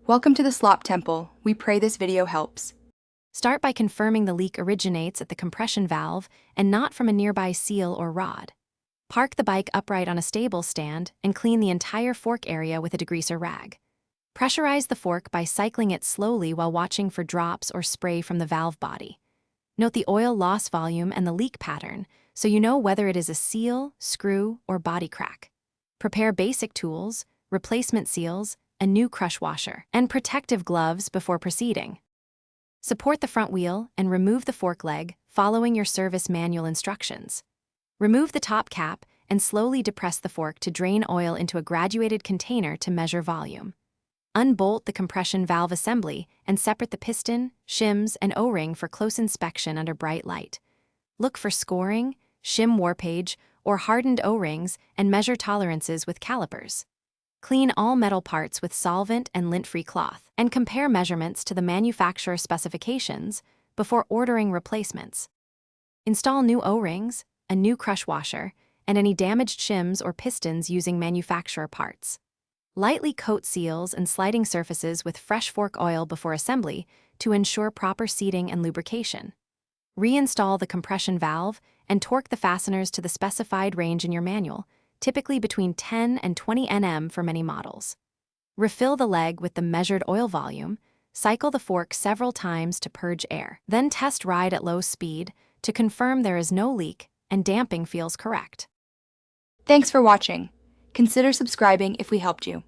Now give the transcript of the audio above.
Welcome to the Slop Temple. We pray this video helps. Start by confirming the leak originates at the compression valve and not from a nearby seal or rod. Park the bike upright on a stable stand and clean the entire fork area with a degreaser rag. Pressurize the fork by cycling it slowly while watching for drops or spray from the valve body. Note the oil loss volume and the leak pattern so you know whether it is a seal, screw, or body crack. Prepare basic tools, replacement seals, a new crush washer, and protective gloves before proceeding. Support the front wheel and remove the fork leg, following your service manual instructions. Remove the top cap and slowly depress the fork to drain oil into a graduated container to measure volume. Unbolt the compression valve assembly and separate the piston, shims, and O-ring for close inspection under bright light. Look for scoring, shim warpage, or hardened O-rings and measure tolerances with calipers. Clean all metal parts with solvent and lint-free cloth, and compare measurements to the manufacturer specifications before ordering replacements. Install new O-rings, a new crush washer, and any damaged shims or pistons using manufacturer parts. Lightly coat seals and sliding surfaces with fresh fork oil before assembly to ensure proper seating and lubrication. Reinstall the compression valve and torque the fasteners to the specified range in your manual, typically between 10 and 20 Nm for many models. Refill the leg with the measured oil volume, cycle the fork several times to purge air, then test ride at low speed to confirm there is no leak and damping feels correct. Thanks for watching. Consider subscribing if we helped you.